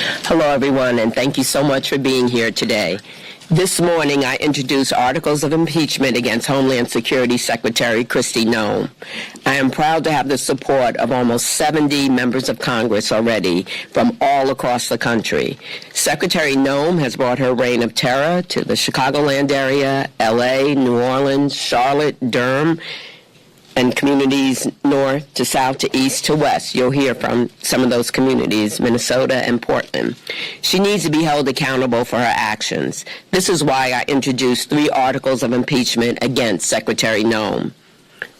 Hello, everyone, and thank you so much for being here today. This morning, I introduced articles of impeachment against Homeland Security Secretary Kristi Noem. I am proud to have the support of almost 70 members of Congress already from all across the country. Secretary Noem has brought her reign of terror to the Chicagoland area, L.A., New Orleans, Charlotte, Durham, and communities north to south to east to west. You'll hear from some of those communities, Minnesota and Portland. She needs to be held accountable for her actions. This is why I introduced 3 articles of impeachment against Secretary Noem.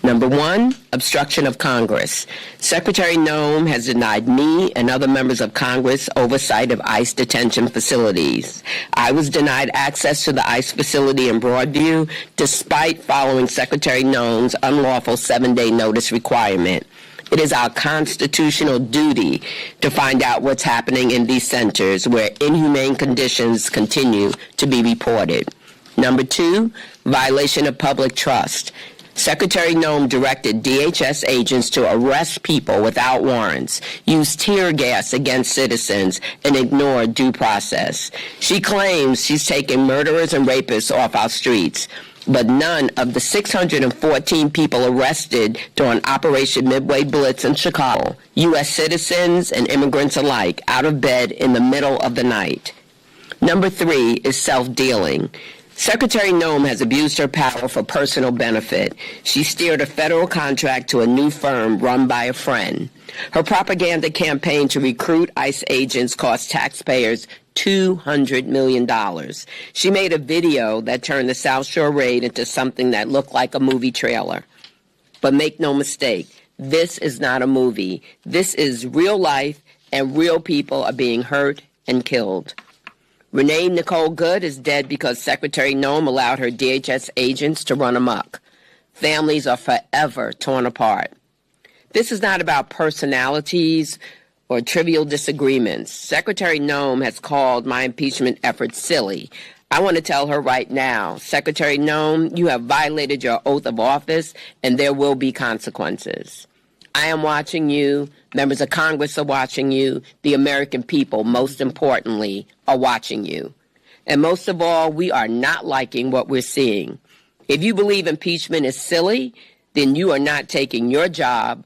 Number 1, obstruction of Congress. Secretary Noem has denied me and other members of Congress oversight of ICE detention facilities. I was denied access to the ICE facility in Broadview despite following Secretary Noem's unlawful 7-day notice requirement. It is our constitutional duty to find out what's happening in these centers where inhumane conditions continue to be reported. Number 2, violation of public trust. Secretary Noem directed DHS agents to arrest people without warrants, use tear gas against citizens, and ignore due process. She claims she's taking murderers and rapists off our streets, but none of the 614 people arrested during Operation Midway Blitz in Chicago, U.S. citizens and immigrants alike, out of bed in the middle of the night. Number 3 is self-dealing. Secretary Noem has abused her power for personal benefit. She steered a federal contract to a new firm run by a friend. Her propaganda campaign to recruit ICE agents cost taxpayers $200 million. She made a video that turned the South Shore raid into something that looked like a movie trailer. But make no mistake, this is not a movie. This is real life, and real people are being hurt and killed. Renee Nicole Good is dead because Secretary Noem allowed her DHS agents to run amok. Families are forever torn apart. This is not about personalities or trivial disagreements. Secretary Noem has called my impeachment efforts silly. I want to tell her right now, Secretary Noem, you have violated your oath of office, and there will be consequences. I am watching you. Members of Congress are watching you. The American people, most importantly, are watching you. And most of all, we are not liking what we're seeing. If you believe impeachment is silly, then you are not taking your job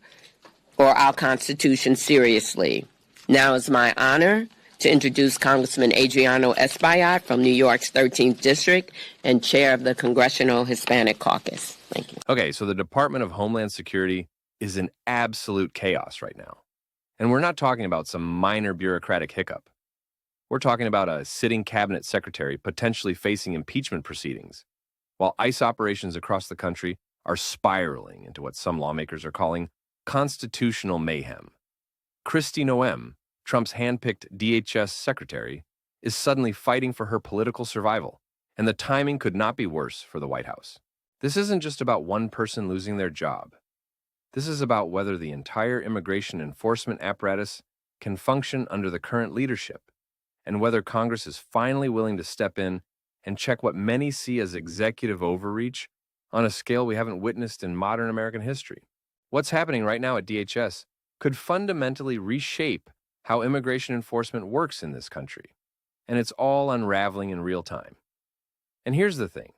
or our Constitution seriously. Now it's my honor to introduce Congressman Adriano Espaillat from New York's 13th District and chair of the Congressional Hispanic Caucus. Thank you. Okay, so the Department of Homeland Security is in absolute chaos right now. And we're not talking about some minor bureaucratic hiccup. We're talking about a sitting cabinet secretary potentially facing impeachment proceedings, while ICE operations across the country are spiraling into what some lawmakers are calling constitutional mayhem. Kristi Noem, Trump's handpicked DHS secretary, is suddenly fighting for her political survival, and the timing could not be worse for the White House. This isn't just about one person losing their job. This is about whether the entire immigration enforcement apparatus can function under the current leadership, and whether Congress is finally willing to step in and check what many see as executive overreach on a scale we haven't witnessed in modern American history. What's happening right now at DHS could fundamentally reshape how immigration enforcement works in this country, and it's all unraveling in real time. And here's the thing.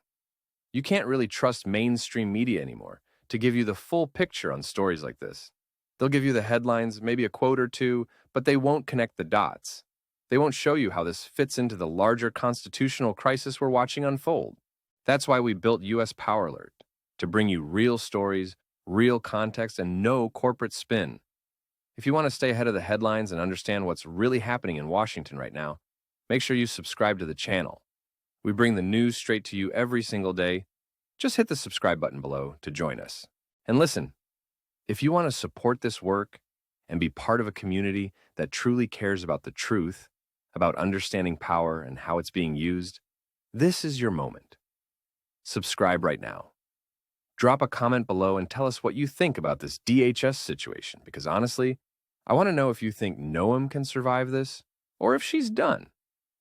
You can't really trust mainstream media anymore to give you the full picture on stories like this. They'll give you the headlines, maybe a quote or two, but they won't connect the dots. They won't show you how this fits into the larger constitutional crisis we're watching unfold. That's why we built U.S. Power Alert, to bring you real stories, real context, and no corporate spin. If you want to stay ahead of the headlines and understand what's really happening in Washington right now, make sure you subscribe to the channel. We bring the news straight to you every single day. Just hit the subscribe button below to join us. And listen, if you want to support this work and be part of a community that truly cares about the truth, about understanding power and how it's being used, this is your moment. Subscribe right now. Drop a comment below and tell us what you think about this DHS situation, because honestly, I want to know if you think Noem can survive this or if she's done.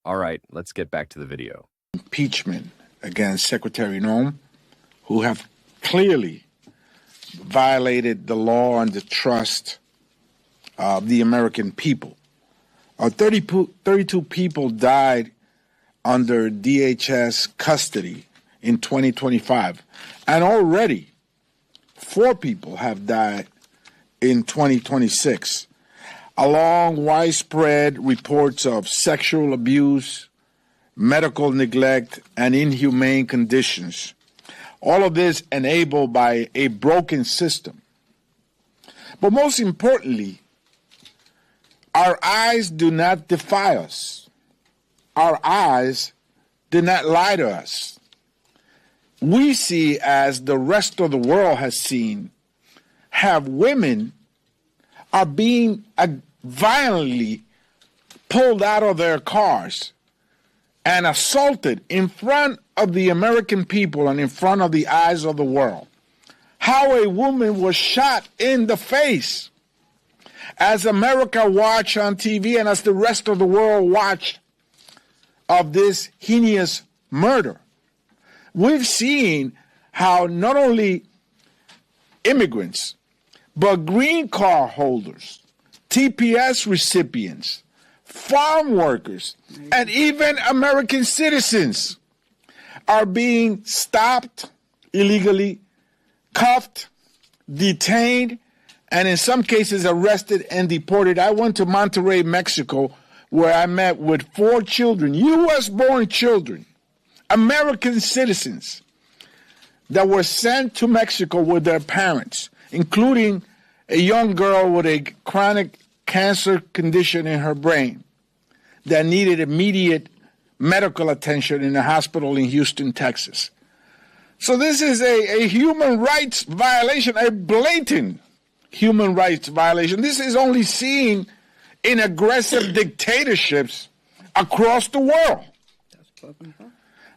All right, let's get back to the video. Impeachment against Secretary Noem, who have clearly violated the law and the trust of the American people. 32 people died under DHS custody in 2025, and already 4 people have died in 2026, along widespread reports of sexual abuse, medical neglect, and inhumane conditions. All of this enabled by a broken system. But most importantly, our eyes do not defy us. Our eyes do not lie to us. We see, as the rest of the world has seen, have women are being violently pulled out of their cars and assaulted in front of the American people and in front of the eyes of the world. How a woman was shot in the face as America watched on TV and as the rest of the world watched of this heinous murder. We've seen how not only immigrants, but green card holders, TPS recipients, farm workers, and even American citizens are being stopped illegally, cuffed, detained, and in some cases arrested and deported. I went to Monterrey, Mexico, where I met with 4 children, U.S.-born children, American citizens, that were sent to Mexico with their parents, including a young girl with a chronic cancer condition in her brain that needed immediate medical attention in a hospital in Houston, Texas. So this is a human rights violation, a blatant human rights violation. This is only seen in aggressive dictatorships across the world.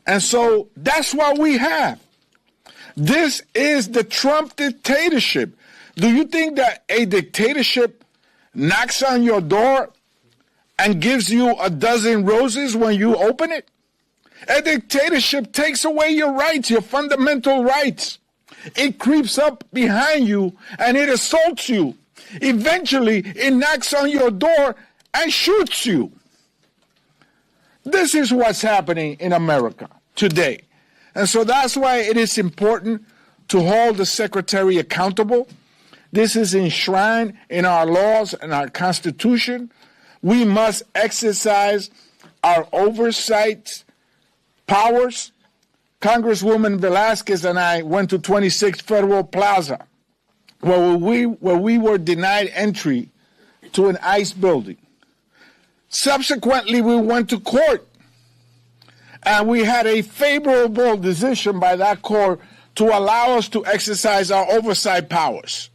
And so that's what we have. This is the Trump dictatorship. Do you think that a dictatorship knocks on your door and gives you a dozen roses when you open it? A dictatorship takes away your rights, your fundamental rights. It creeps up behind you and it assaults you. Eventually, it knocks on your door and shoots you. This is what's happening in America today. And so that's why it is important to hold the secretary accountable. This is enshrined in our laws and our Constitution. We must exercise our oversight powers. Congresswoman Velasquez and I went to 26 Federal Plaza, where we were denied entry to an ICE building. Subsequently, we went to court, and we had a favorable decision by that court to allow us to exercise our oversight powers.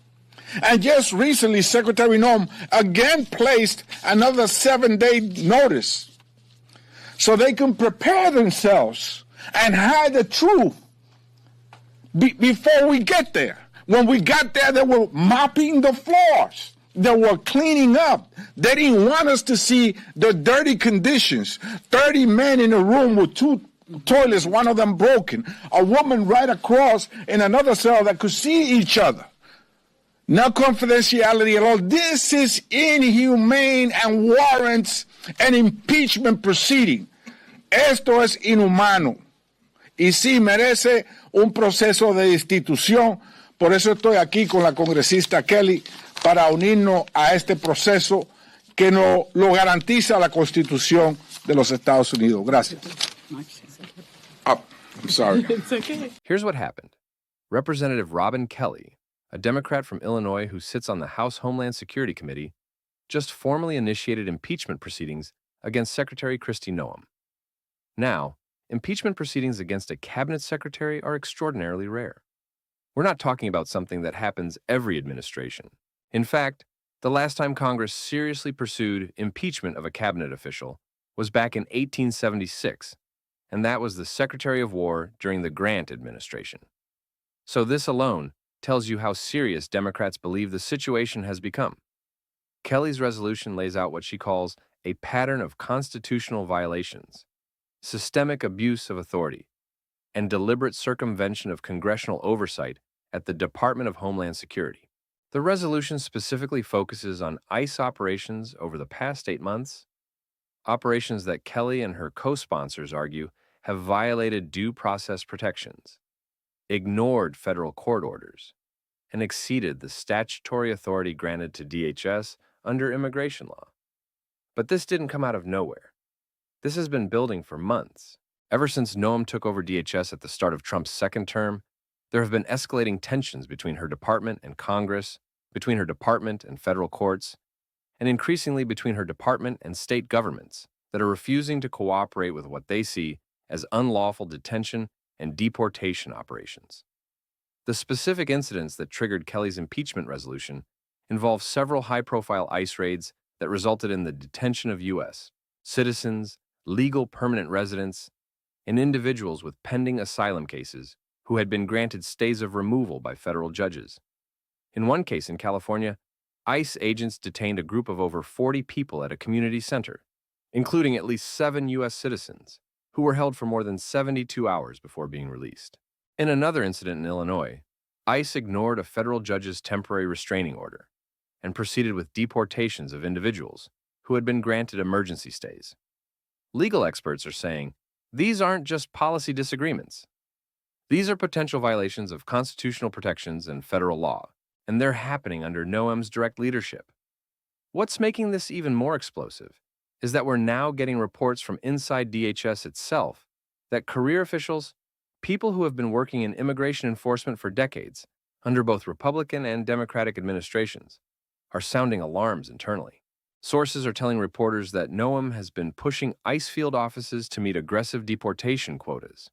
And just recently, Secretary Noem again placed another 7-day notice so they can prepare themselves and hide the truth before we get there. When we got there, they were mopping the floors. They were cleaning up. They didn't want us to see the dirty conditions. 30 men in a room with 2 toilets, one of them broken. A woman right across in another cell that could see each other. No confidentiality at all. This is inhumane and warrants an impeachment proceeding. Esto es inhumano. Y sí merece un proceso de destitución. Por eso estoy aquí con la congresista Kelly para unirnos a este proceso que lo garantiza la Constitución de los Estados Unidos. Gracias. I'm sorry. It's okay. Here's what happened. Representative Robin Kelly, a Democrat from Illinois who sits on the House Homeland Security Committee, just formally initiated impeachment proceedings against Secretary Kristi Noem. Now, impeachment proceedings against a cabinet secretary are extraordinarily rare. We're not talking about something that happens every administration. In fact, the last time Congress seriously pursued impeachment of a cabinet official was back in 1876, and that was the Secretary of War during the Grant administration. So this alone tells you how serious Democrats believe the situation has become. Kelly's resolution lays out what she calls a pattern of constitutional violations, systemic abuse of authority, and deliberate circumvention of congressional oversight at the Department of Homeland Security. The resolution specifically focuses on ICE operations over the past 8 months operations that Kelly and her co-sponsors argue have violated due process protections, ignored federal court orders, and exceeded the statutory authority granted to DHS under immigration law. But this didn't come out of nowhere. This has been building for months. Ever since Noem took over DHS at the start of Trump's second term, there have been escalating tensions between her department and Congress, between her department and federal courts, and increasingly between her department and state governments that are refusing to cooperate with what they see as unlawful detention and deportation operations. The specific incidents that triggered Kelly's impeachment resolution involve several high-profile ICE raids that resulted in the detention of U.S. citizens, legal permanent residents, and individuals with pending asylum cases who had been granted stays of removal by federal judges. In one case in California, ICE agents detained a group of over 40 people at a community center, including at least 7 U.S. citizens, who were held for more than 72 hours before being released. In another incident in Illinois, ICE ignored a federal judge's temporary restraining order and proceeded with deportations of individuals who had been granted emergency stays. Legal experts are saying these aren't just policy disagreements. These are potential violations of constitutional protections and federal law, and they're happening under Noem's direct leadership. What's making this even more explosive is that we're now getting reports from inside DHS itself that career officials, people who have been working in immigration enforcement for decades under both Republican and Democratic administrations, are sounding alarms internally. Sources are telling reporters that Noem has been pushing ICE field offices to meet aggressive deportation quotas.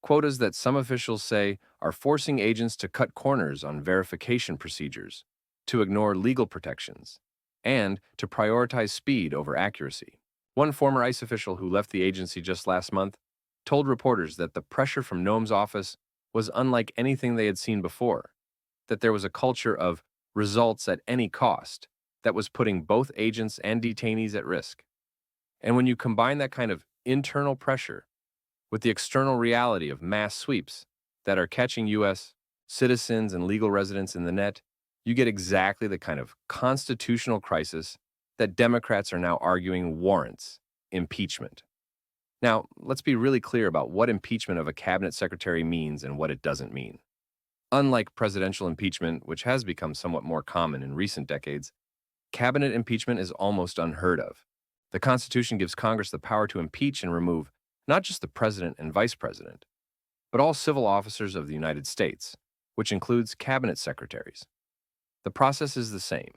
Quotas that some officials say are forcing agents to cut corners on verification procedures, to ignore legal protections, and to prioritize speed over accuracy. One former ICE official who left the agency just last month told reporters that the pressure from Noem's office was unlike anything they had seen before, that there was a culture of results at any cost that was putting both agents and detainees at risk. And when you combine that kind of internal pressure with the external reality of mass sweeps that are catching U.S. citizens and legal residents in the net, you get exactly the kind of constitutional crisis that Democrats are now arguing warrants impeachment. Now, let's be really clear about what impeachment of a cabinet secretary means and what it doesn't mean. Unlike presidential impeachment, which has become somewhat more common in recent decades, cabinet impeachment is almost unheard of. The Constitution gives Congress the power to impeach and remove not just the president and vice president, but all civil officers of the United States, which includes cabinet secretaries. The process is the same.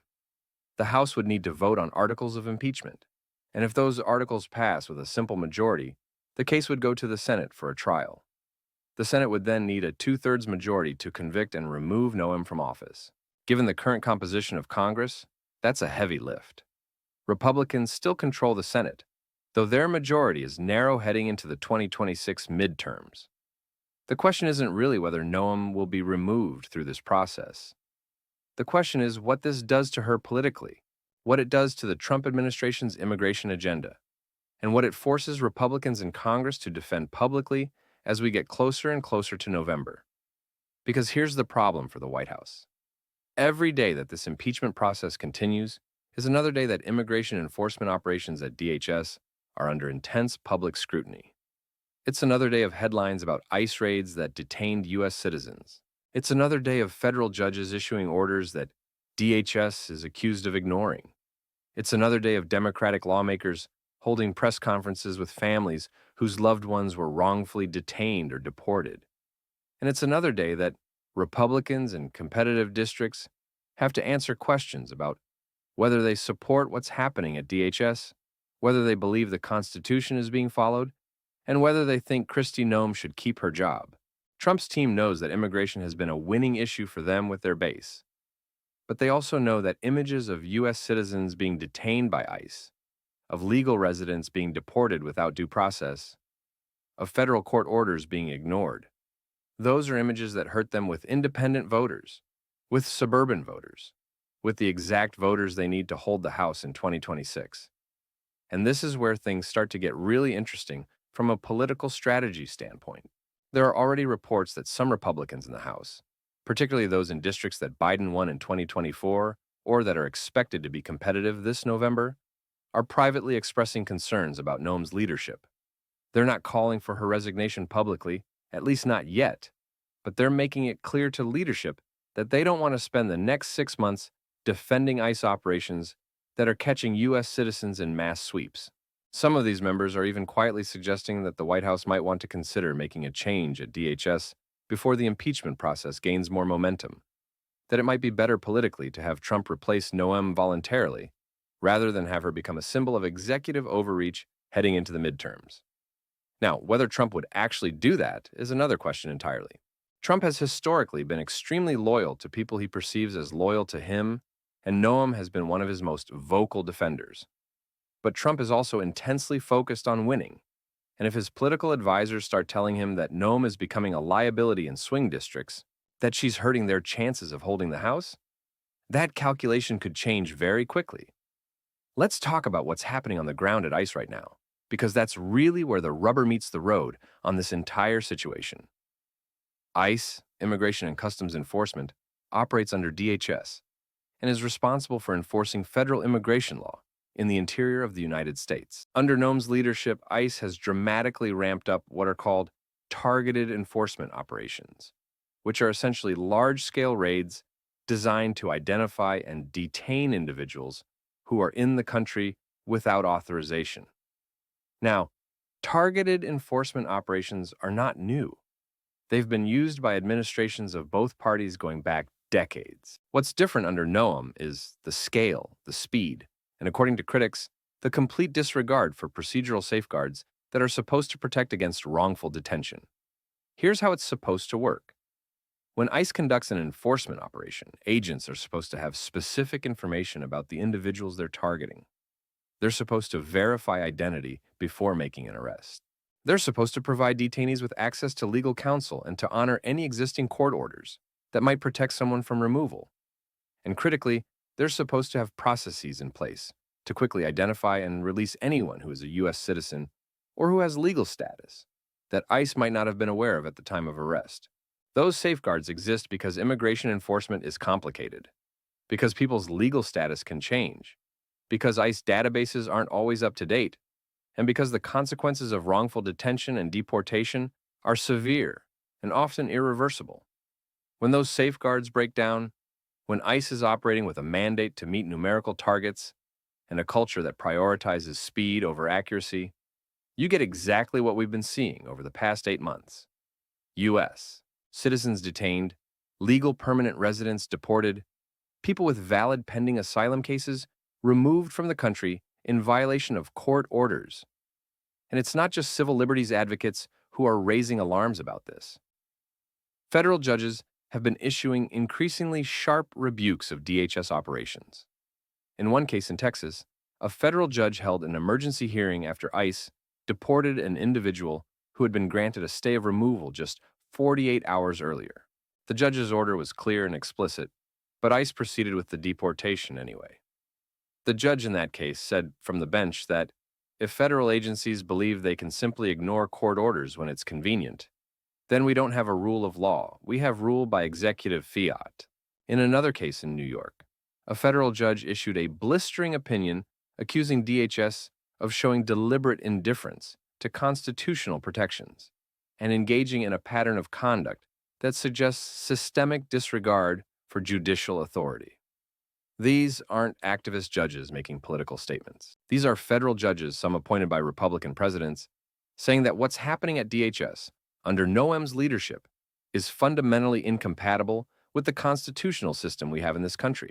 The House would need to vote on articles of impeachment, and if those articles pass with a simple majority, the case would go to the Senate for a trial. The Senate would then need a 2/3 majority to convict and remove Noem from office. Given the current composition of Congress, that's a heavy lift. Republicans still control the Senate, though their majority is narrow heading into the 2026 midterms. The question isn't really whether Noem will be removed through this process. The question is what this does to her politically, what it does to the Trump administration's immigration agenda, and what it forces Republicans in Congress to defend publicly as we get closer and closer to November. Because here's the problem for the White House. Every day that this impeachment process continues is another day that immigration enforcement operations at DHS are under intense public scrutiny. It's another day of headlines about ICE raids that detained U.S. citizens. It's another day of federal judges issuing orders that DHS is accused of ignoring. It's another day of Democratic lawmakers holding press conferences with families whose loved ones were wrongfully detained or deported. And it's another day that Republicans in competitive districts have to answer questions about whether they support what's happening at DHS, whether they believe the Constitution is being followed, and whether they think Kristi Noem should keep her job. Trump's team knows that immigration has been a winning issue for them with their base. But they also know that images of U.S. citizens being detained by ICE, of legal residents being deported without due process, of federal court orders being ignored, those are images that hurt them with independent voters, with suburban voters, with the exact voters they need to hold the House in 2026. And this is where things start to get really interesting from a political strategy standpoint. There are already reports that some Republicans in the House, particularly those in districts that Biden won in 2024 or that are expected to be competitive this November, are privately expressing concerns about Noem's leadership. They're not calling for her resignation publicly, at least not yet, but they're making it clear to leadership that they don't want to spend the next 6 months defending ICE operations that are catching U.S. citizens in mass sweeps. Some of these members are even quietly suggesting that the White House might want to consider making a change at DHS before the impeachment process gains more momentum, that it might be better politically to have Trump replace Noem voluntarily rather than have her become a symbol of executive overreach heading into the midterms. Now, whether Trump would actually do that is another question entirely. Trump has historically been extremely loyal to people he perceives as loyal to him, and Noem has been one of his most vocal defenders. But Trump is also intensely focused on winning, and if his political advisors start telling him that Noem is becoming a liability in swing districts, that she's hurting their chances of holding the House, that calculation could change very quickly. Let's talk about what's happening on the ground at ICE right now, because that's really where the rubber meets the road on this entire situation. ICE, Immigration and Customs Enforcement, operates under DHS and is responsible for enforcing federal immigration law in the interior of the United States. Under Noem's leadership, ICE has dramatically ramped up what are called targeted enforcement operations, which are essentially large-scale raids designed to identify and detain individuals who are in the country without authorization. Now, targeted enforcement operations are not new. They've been used by administrations of both parties going back decades. What's different under Noem is the scale, the speed, and according to critics, the complete disregard for procedural safeguards that are supposed to protect against wrongful detention. Here's how it's supposed to work. When ICE conducts an enforcement operation, agents are supposed to have specific information about the individuals they're targeting. They're supposed to verify identity before making an arrest. They're supposed to provide detainees with access to legal counsel and to honor any existing court orders that might protect someone from removal. And critically, they're supposed to have processes in place to quickly identify and release anyone who is a U.S. citizen or who has legal status that ICE might not have been aware of at the time of arrest. Those safeguards exist because immigration enforcement is complicated, because people's legal status can change, because ICE databases aren't always up to date, and because the consequences of wrongful detention and deportation are severe and often irreversible. When those safeguards break down, when ICE is operating with a mandate to meet numerical targets and a culture that prioritizes speed over accuracy, you get exactly what we've been seeing over the past 8 months. U.S. citizens detained, legal permanent residents deported, people with valid pending asylum cases removed from the country in violation of court orders. And it's not just civil liberties advocates who are raising alarms about this. Federal judges have been issuing increasingly sharp rebukes of DHS operations. In one case in Texas, a federal judge held an emergency hearing after ICE deported an individual who had been granted a stay of removal just 48 hours earlier. The judge's order was clear and explicit, but ICE proceeded with the deportation anyway. The judge in that case said from the bench that if federal agencies believe they can simply ignore court orders when it's convenient, then we don't have a rule of law. We have rule by executive fiat. In another case in New York, a federal judge issued a blistering opinion accusing DHS of showing deliberate indifference to constitutional protections and engaging in a pattern of conduct that suggests systemic disregard for judicial authority. These aren't activist judges making political statements. These are federal judges, some appointed by Republican presidents, saying that what's happening at DHS under Noem's leadership is fundamentally incompatible with the constitutional system we have in this country.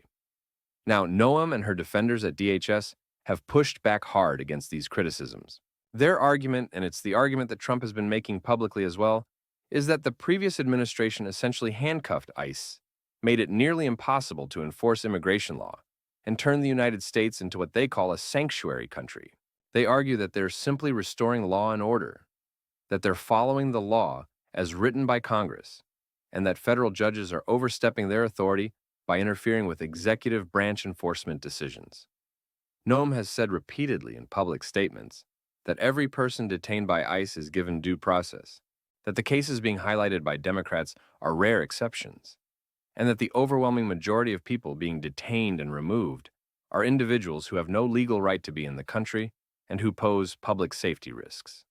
Now, Noem and her defenders at DHS have pushed back hard against these criticisms. Their argument, and it's the argument that Trump has been making publicly as well, is that the previous administration essentially handcuffed ICE, made it nearly impossible to enforce immigration law, and turned the United States into what they call a sanctuary country. They argue that they're simply restoring law and order, that they're following the law as written by Congress, and that federal judges are overstepping their authority by interfering with executive branch enforcement decisions. Noem has said repeatedly in public statements that every person detained by ICE is given due process, that the cases being highlighted by Democrats are rare exceptions, and that the overwhelming majority of people being detained and removed are individuals who have no legal right to be in the country and who pose public safety risks.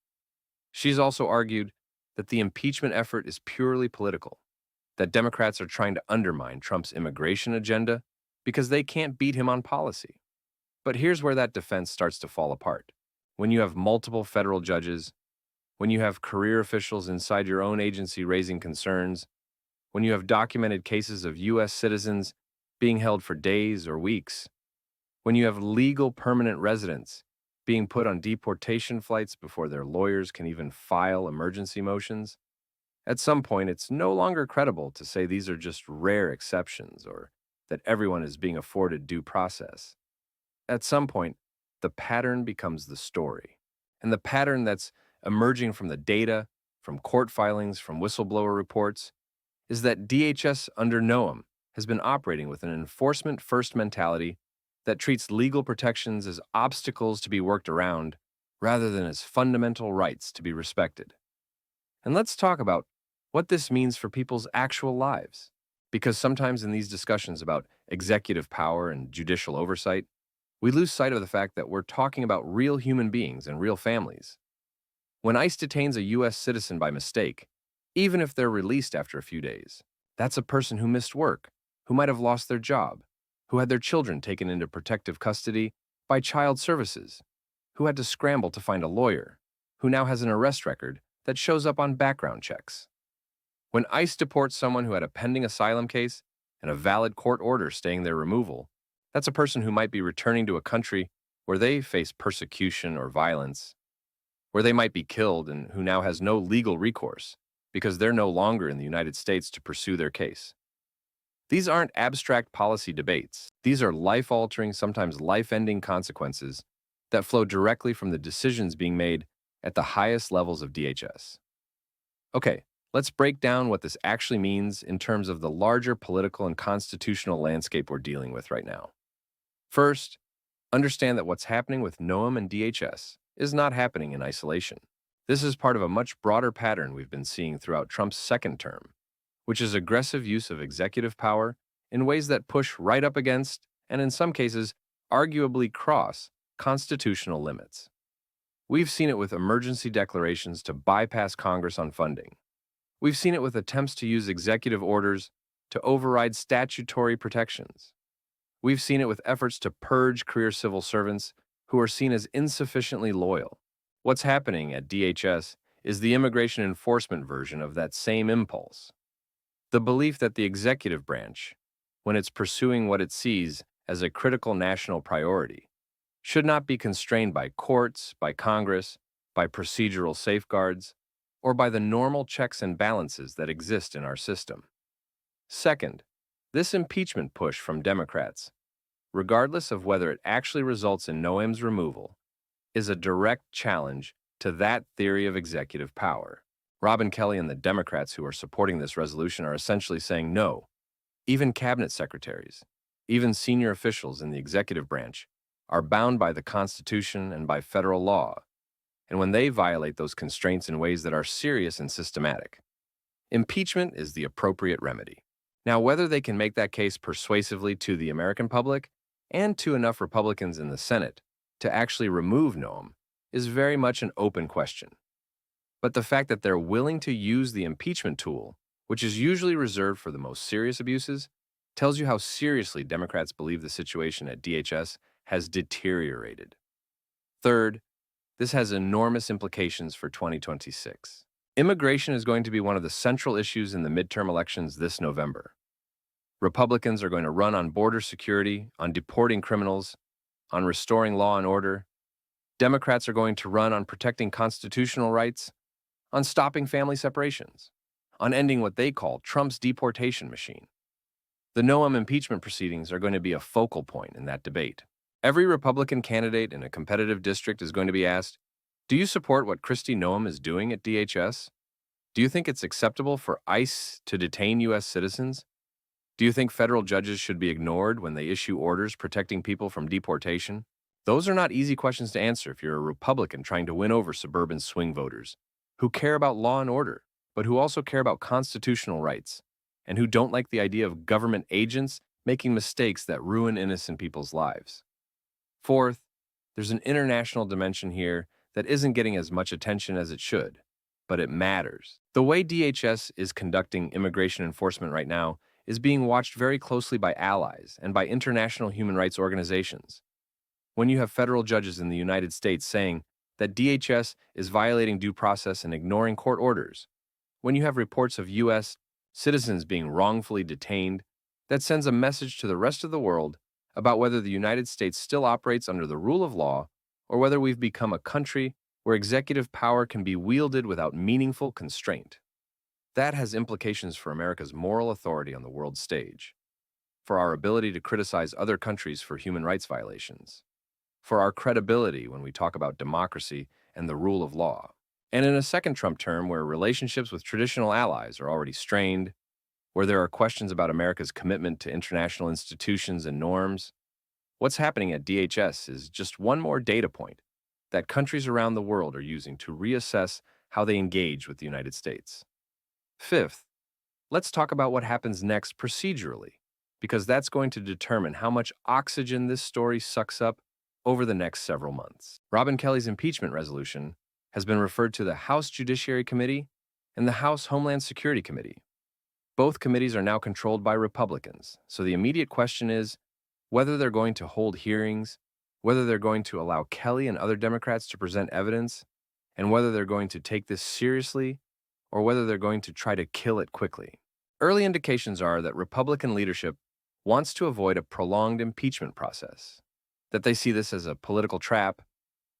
She's also argued that the impeachment effort is purely political, that Democrats are trying to undermine Trump's immigration agenda because they can't beat him on policy. But here's where that defense starts to fall apart. When you have multiple federal judges, when you have career officials inside your own agency raising concerns, when you have documented cases of U.S. citizens being held for days or weeks, when you have legal permanent residents being put on deportation flights before their lawyers can even file emergency motions, at some point it's no longer credible to say these are just rare exceptions or that everyone is being afforded due process. At some point, the pattern becomes the story. And the pattern that's emerging from the data, from court filings, from whistleblower reports, is that DHS under Noem has been operating with an enforcement-first mentality that treats legal protections as obstacles to be worked around rather than as fundamental rights to be respected. And let's talk about what this means for people's actual lives. Because sometimes in these discussions about executive power and judicial oversight, we lose sight of the fact that we're talking about real human beings and real families. When ICE detains a U.S. citizen by mistake, even if they're released after a few days, that's a person who missed work, who might have lost their job, who had their children taken into protective custody by child services, who had to scramble to find a lawyer, who now has an arrest record that shows up on background checks. When ICE deports someone who had a pending asylum case and a valid court order staying their removal, that's a person who might be returning to a country where they face persecution or violence, where they might be killed and who now has no legal recourse because they're no longer in the United States to pursue their case. These aren't abstract policy debates. These are life-altering, sometimes life-ending consequences that flow directly from the decisions being made at the highest levels of DHS. Okay, let's break down what this actually means in terms of the larger political and constitutional landscape we're dealing with right now. First, understand that what's happening with Noem and DHS is not happening in isolation. This is part of a much broader pattern we've been seeing throughout Trump's second term, which is aggressive use of executive power in ways that push right up against, and in some cases, arguably cross, constitutional limits. We've seen it with emergency declarations to bypass Congress on funding. We've seen it with attempts to use executive orders to override statutory protections. We've seen it with efforts to purge career civil servants who are seen as insufficiently loyal. What's happening at DHS is the immigration enforcement version of that same impulse. The belief that the executive branch, when it's pursuing what it sees as a critical national priority, should not be constrained by courts, by Congress, by procedural safeguards, or by the normal checks and balances that exist in our system. Second, this impeachment push from Democrats, regardless of whether it actually results in Noem's removal, is a direct challenge to that theory of executive power. Robin Kelly and the Democrats who are supporting this resolution are essentially saying no. Even cabinet secretaries, even senior officials in the executive branch, are bound by the Constitution and by federal law, and when they violate those constraints in ways that are serious and systematic, impeachment is the appropriate remedy. Now, whether they can make that case persuasively to the American public and to enough Republicans in the Senate to actually remove Noem is very much an open question. But the fact that they're willing to use the impeachment tool, which is usually reserved for the most serious abuses, tells you how seriously Democrats believe the situation at DHS has deteriorated. Third, this has enormous implications for 2026. Immigration is going to be one of the central issues in the midterm elections this November. Republicans are going to run on border security, on deporting criminals, on restoring law and order. Democrats are going to run on protecting constitutional rights, on stopping family separations, on ending what they call Trump's deportation machine. The Noem impeachment proceedings are going to be a focal point in that debate. Every Republican candidate in a competitive district is going to be asked, do you support what Kristi Noem is doing at DHS? Do you think it's acceptable for ICE to detain U.S. citizens? Do you think federal judges should be ignored when they issue orders protecting people from deportation? Those are not easy questions to answer if you're a Republican trying to win over suburban swing voters who care about law and order, but who also care about constitutional rights, and who don't like the idea of government agents making mistakes that ruin innocent people's lives. Fourth, there's an international dimension here that isn't getting as much attention as it should, but it matters. The way DHS is conducting immigration enforcement right now is being watched very closely by allies and by international human rights organizations. When you have federal judges in the United States saying that DHS is violating due process and ignoring court orders, when you have reports of U.S. citizens being wrongfully detained, that sends a message to the rest of the world about whether the United States still operates under the rule of law or whether we've become a country where executive power can be wielded without meaningful constraint. That has implications for America's moral authority on the world stage, for our ability to criticize other countries for human rights violations, for our credibility when we talk about democracy and the rule of law. And in a second Trump term where relationships with traditional allies are already strained, where there are questions about America's commitment to international institutions and norms, what's happening at DHS is just one more data point that countries around the world are using to reassess how they engage with the United States. Fifth, let's talk about what happens next procedurally, because that's going to determine how much oxygen this story sucks up over the next several months. Robin Kelly's impeachment resolution has been referred to the House Judiciary Committee and the House Homeland Security Committee. Both committees are now controlled by Republicans, so the immediate question is whether they're going to hold hearings, whether they're going to allow Kelly and other Democrats to present evidence, and whether they're going to take this seriously or whether they're going to try to kill it quickly. Early indications are that Republican leadership wants to avoid a prolonged impeachment process, that they see this as a political trap,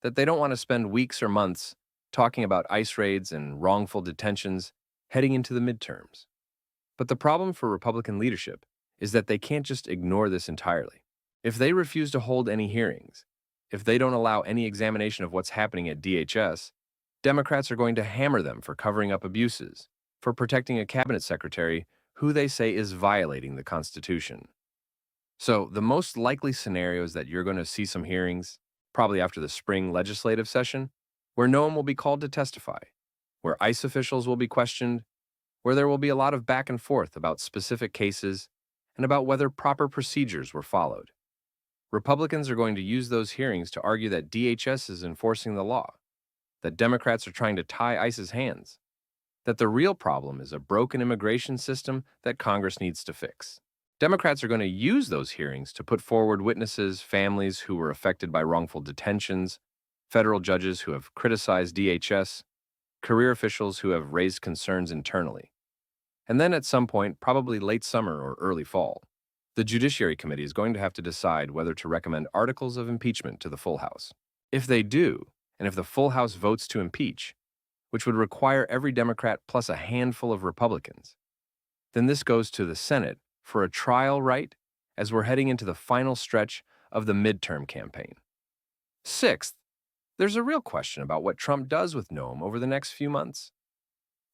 that they don't want to spend weeks or months talking about ICE raids and wrongful detentions heading into the midterms. But the problem for Republican leadership is that they can't just ignore this entirely. If they refuse to hold any hearings, if they don't allow any examination of what's happening at DHS, Democrats are going to hammer them for covering up abuses, for protecting a cabinet secretary who they say is violating the Constitution. So the most likely scenario is that you're going to see some hearings, probably after the spring legislative session, where Noem will be called to testify, where ICE officials will be questioned, where there will be a lot of back and forth about specific cases and about whether proper procedures were followed. Republicans are going to use those hearings to argue that DHS is enforcing the law, that Democrats are trying to tie ICE's hands, that the real problem is a broken immigration system that Congress needs to fix. Democrats are going to use those hearings to put forward witnesses, families who were affected by wrongful detentions, federal judges who have criticized DHS, career officials who have raised concerns internally. And then at some point, probably late summer or early fall, the Judiciary Committee is going to have to decide whether to recommend articles of impeachment to the full House. If they do, and if the full House votes to impeach, which would require every Democrat plus a handful of Republicans, then this goes to the Senate for a trial right as we're heading into the final stretch of the midterm campaign. Sixth, there's a real question about what Trump does with Noem over the next few months.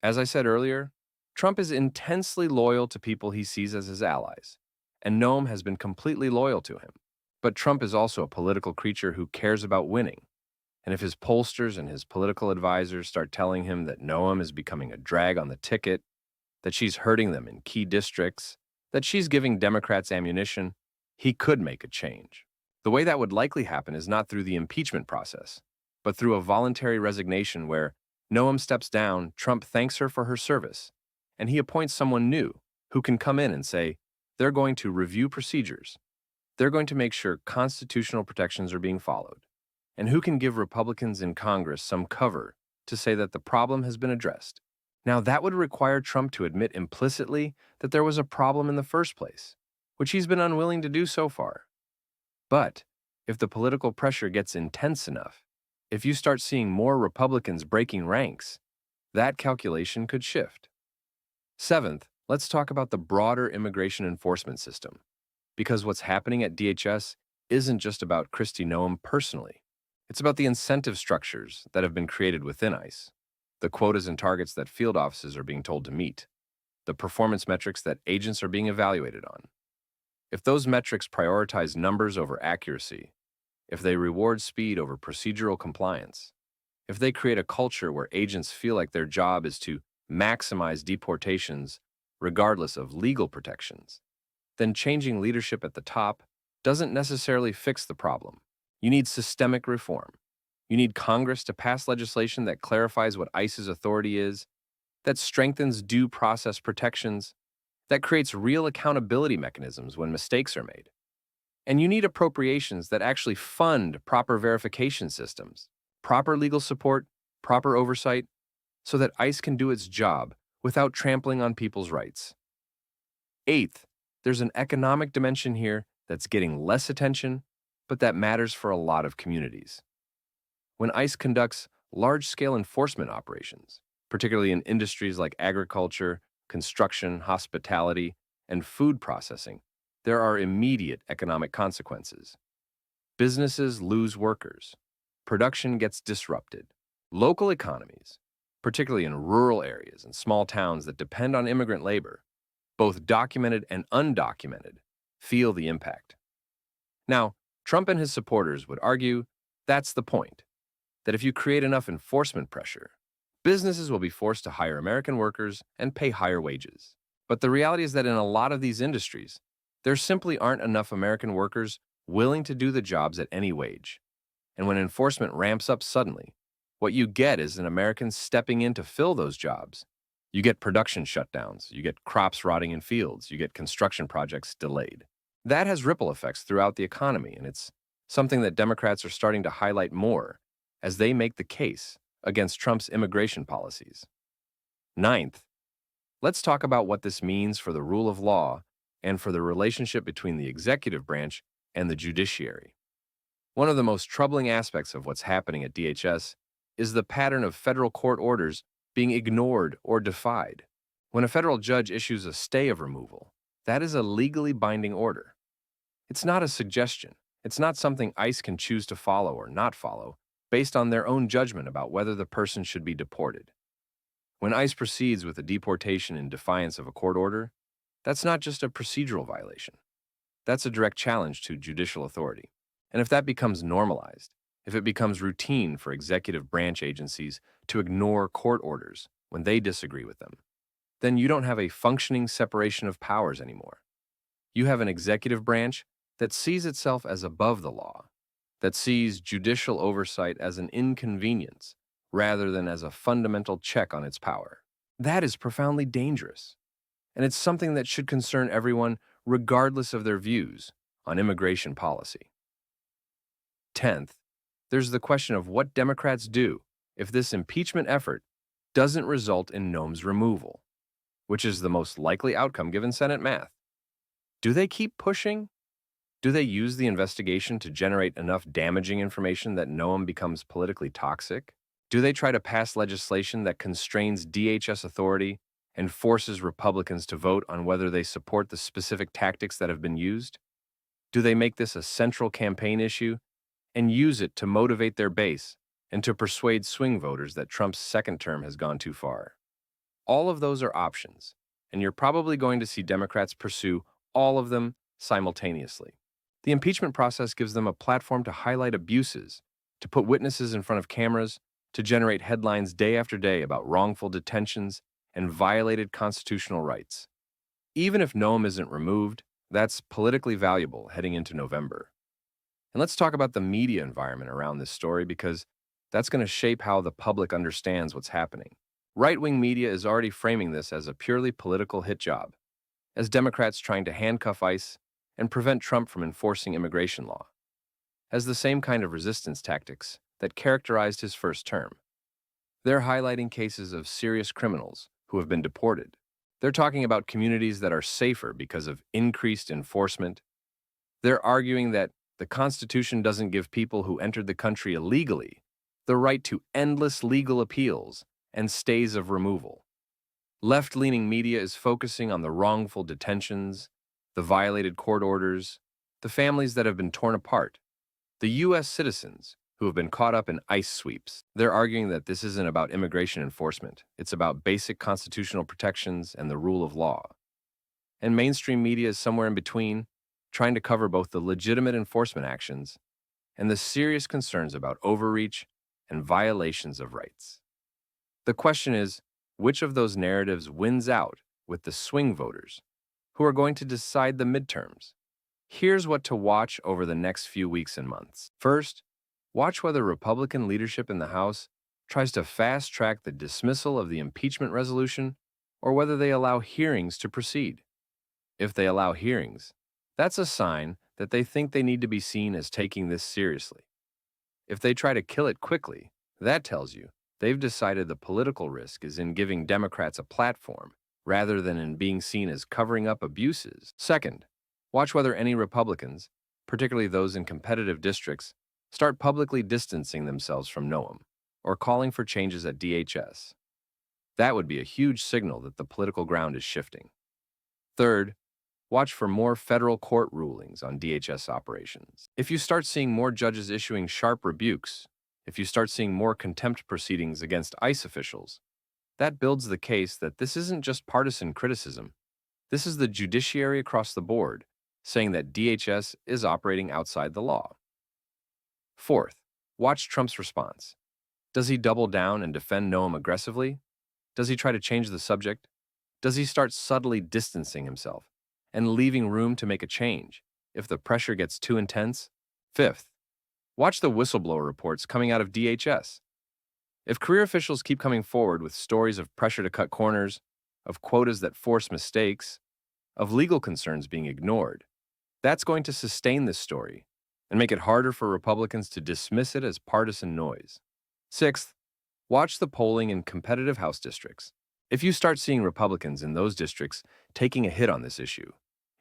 As I said earlier, Trump is intensely loyal to people he sees as his allies, and Noem has been completely loyal to him. But Trump is also a political creature who cares about winning. And if his pollsters and his political advisors start telling him that Noem is becoming a drag on the ticket, that she's hurting them in key districts, that she's giving Democrats ammunition, he could make a change. The way that would likely happen is not through the impeachment process, but through a voluntary resignation where Noem steps down, Trump thanks her for her service, and he appoints someone new who can come in and say they're going to review procedures, they're going to make sure constitutional protections are being followed, and who can give Republicans in Congress some cover to say that the problem has been addressed. Now, that would require Trump to admit implicitly that there was a problem in the first place, which he's been unwilling to do so far. But if the political pressure gets intense enough, if you start seeing more Republicans breaking ranks, that calculation could shift. Seventh, let's talk about the broader immigration enforcement system, because what's happening at DHS isn't just about Kristi Noem personally. It's about the incentive structures that have been created within ICE, the quotas and targets that field offices are being told to meet, the performance metrics that agents are being evaluated on. If those metrics prioritize numbers over accuracy, if they reward speed over procedural compliance, if they create a culture where agents feel like their job is to maximize deportations regardless of legal protections, then changing leadership at the top doesn't necessarily fix the problem. You need systemic reform. You need Congress to pass legislation that clarifies what ICE's authority is, that strengthens due process protections, that creates real accountability mechanisms when mistakes are made. And you need appropriations that actually fund proper verification systems, proper legal support, proper oversight, so that ICE can do its job without trampling on people's rights. Eighth, there's an economic dimension here that's getting less attention, but that matters for a lot of communities. When ICE conducts large-scale enforcement operations, particularly in industries like agriculture, construction, hospitality, and food processing, there are immediate economic consequences. Businesses lose workers. Production gets disrupted. Local economies, particularly in rural areas and small towns that depend on immigrant labor, both documented and undocumented, feel the impact. Now, Trump and his supporters would argue that's the point, that if you create enough enforcement pressure, businesses will be forced to hire American workers and pay higher wages. But the reality is that in a lot of these industries, there simply aren't enough American workers willing to do the jobs at any wage. And when enforcement ramps up suddenly, what you get is an American stepping in to fill those jobs. You get production shutdowns, you get crops rotting in fields, you get construction projects delayed. That has ripple effects throughout the economy, and it's something that Democrats are starting to highlight more as they make the case against Trump's immigration policies. Ninth, let's talk about what this means for the rule of law and for the relationship between the executive branch and the judiciary. One of the most troubling aspects of what's happening at DHS is the pattern of federal court orders being ignored or defied. When a federal judge issues a stay of removal, that is a legally binding order. It's not a suggestion. It's not something ICE can choose to follow or not follow based on their own judgment about whether the person should be deported. When ICE proceeds with a deportation in defiance of a court order, that's not just a procedural violation. That's a direct challenge to judicial authority. And if that becomes normalized, if it becomes routine for executive branch agencies to ignore court orders when they disagree with them, then you don't have a functioning separation of powers anymore. You have an executive branch that sees itself as above the law, that sees judicial oversight as an inconvenience rather than as a fundamental check on its power. That is profoundly dangerous, and it's something that should concern everyone regardless of their views on immigration policy. 10th, there's the question of what Democrats do if this impeachment effort doesn't result in Noem's removal, which is the most likely outcome given Senate math. Do they keep pushing? Do they use the investigation to generate enough damaging information that Noem becomes politically toxic? Do they try to pass legislation that constrains DHS authority and forces Republicans to vote on whether they support the specific tactics that have been used? Do they make this a central campaign issue and use it to motivate their base and to persuade swing voters that Trump's second term has gone too far? All of those are options, and you're probably going to see Democrats pursue all of them simultaneously. The impeachment process gives them a platform to highlight abuses, to put witnesses in front of cameras, to generate headlines day after day about wrongful detentions and violated constitutional rights. Even if Noem isn't removed, that's politically valuable heading into November. And let's talk about the media environment around this story, because that's going to shape how the public understands what's happening. Right-wing media is already framing this as a purely political hit job, as Democrats trying to handcuff ICE and prevent Trump from enforcing immigration law, as the same kind of resistance tactics that characterized his first term. They're highlighting cases of serious criminals who have been deported. They're talking about communities that are safer because of increased enforcement. They're arguing that the Constitution doesn't give people who entered the country illegally the right to endless legal appeals and stays of removal. Left-leaning media is focusing on the wrongful detentions, the violated court orders, the families that have been torn apart, the U.S. citizens who have been caught up in ICE sweeps. They're arguing that this isn't about immigration enforcement. It's about basic constitutional protections and the rule of law. And mainstream media is somewhere in between, trying to cover both the legitimate enforcement actions and the serious concerns about overreach and violations of rights. The question is, which of those narratives wins out with the swing voters who are going to decide the midterms? Here's what to watch over the next few weeks and months. First, watch whether Republican leadership in the House tries to fast-track the dismissal of the impeachment resolution or whether they allow hearings to proceed. If they allow hearings, that's a sign that they think they need to be seen as taking this seriously. If they try to kill it quickly, that tells you they've decided the political risk is in giving Democrats a platform rather than in being seen as covering up abuses. Second, watch whether any Republicans, particularly those in competitive districts, start publicly distancing themselves from Noem or calling for changes at DHS. That would be a huge signal that the political ground is shifting. Third, watch for more federal court rulings on DHS operations. If you start seeing more judges issuing sharp rebukes, if you start seeing more contempt proceedings against ICE officials, that builds the case that this isn't just partisan criticism. This is the judiciary across the board saying that DHS is operating outside the law. Fourth, watch Trump's response. Does he double down and defend Noem aggressively? Does he try to change the subject? Does he start subtly distancing himself and leaving room to make a change if the pressure gets too intense? Fifth, watch the whistleblower reports coming out of DHS. If career officials keep coming forward with stories of pressure to cut corners, of quotas that force mistakes, of legal concerns being ignored, that's going to sustain this story and make it harder for Republicans to dismiss it as partisan noise. Sixth, watch the polling in competitive House districts. If you start seeing Republicans in those districts taking a hit on this issue,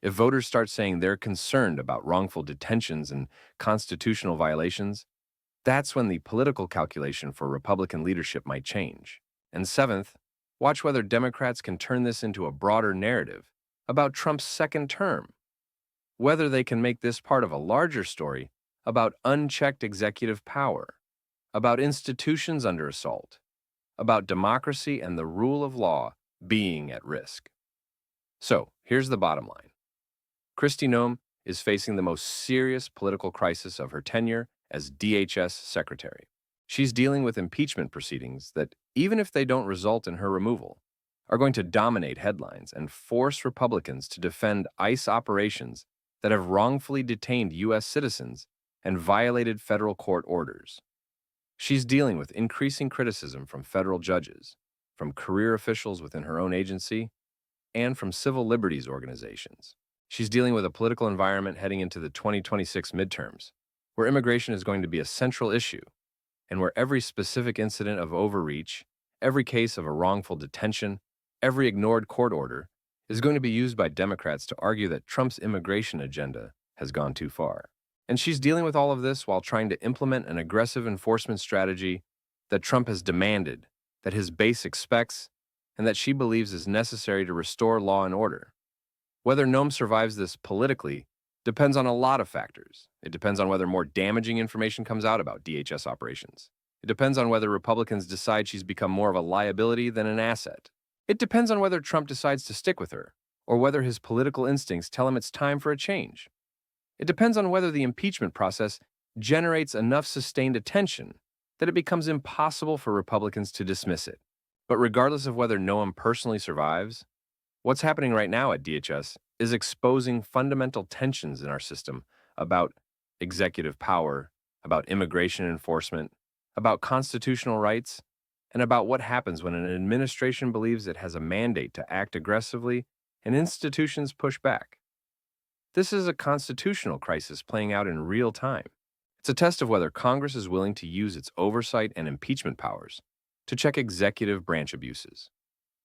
if voters start saying they're concerned about wrongful detentions and constitutional violations, that's when the political calculation for Republican leadership might change. And seventh, watch whether Democrats can turn this into a broader narrative about Trump's second term, whether they can make this part of a larger story about unchecked executive power, about institutions under assault, about democracy and the rule of law being at risk. So, here's the bottom line. Kristi Noem is facing the most serious political crisis of her tenure as DHS Secretary. She's dealing with impeachment proceedings that, even if they don't result in her removal, are going to dominate headlines and force Republicans to defend ICE operations that have wrongfully detained U.S. citizens and violated federal court orders. She's dealing with increasing criticism from federal judges, from career officials within her own agency, and from civil liberties organizations. She's dealing with a political environment heading into the 2026 midterms, where immigration is going to be a central issue, and where every specific incident of overreach, every case of a wrongful detention, every ignored court order is going to be used by Democrats to argue that Trump's immigration agenda has gone too far. And she's dealing with all of this while trying to implement an aggressive enforcement strategy that Trump has demanded, that his base expects, and that she believes is necessary to restore law and order. Whether Noem survives this politically depends on a lot of factors. It depends on whether more damaging information comes out about DHS operations. It depends on whether Republicans decide she's become more of a liability than an asset. It depends on whether Trump decides to stick with her, or whether his political instincts tell him it's time for a change. It depends on whether the impeachment process generates enough sustained attention that it becomes impossible for Republicans to dismiss it. But regardless of whether Noem personally survives, what's happening right now at DHS is exposing fundamental tensions in our system about executive power, about immigration enforcement, about constitutional rights, and about what happens when an administration believes it has a mandate to act aggressively and institutions push back. This is a constitutional crisis playing out in real time. It's a test of whether Congress is willing to use its oversight and impeachment powers to check executive branch abuses.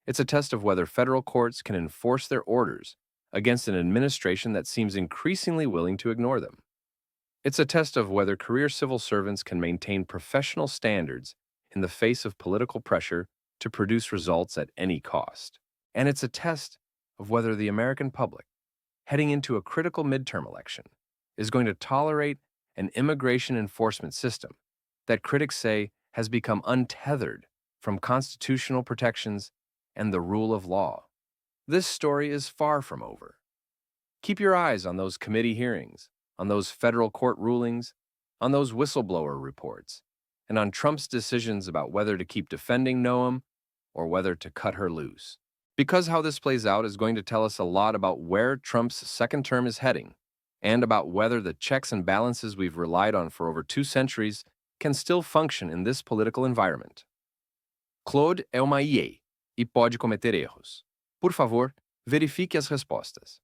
It's a test of whether federal courts can enforce their orders against an administration that seems increasingly willing to ignore them. It's a test of whether career civil servants can maintain professional standards in the face of political pressure to produce results at any cost. And it's a test of whether the American public, heading into a critical midterm election, is going to tolerate an immigration enforcement system that critics say has become untethered from constitutional protections and the rule of law. This story is far from over. Keep your eyes on those committee hearings, on those federal court rulings, on those whistleblower reports, and on Trump's decisions about whether to keep defending Noem or whether to cut her loose. Because how this plays out is going to tell us a lot about where Trump's second term is heading and about whether the checks and balances we've relied on for over 2 centuries can still function in this political environment. Claude é uma IA e pode cometer erros. Por favor, verifique as respostas.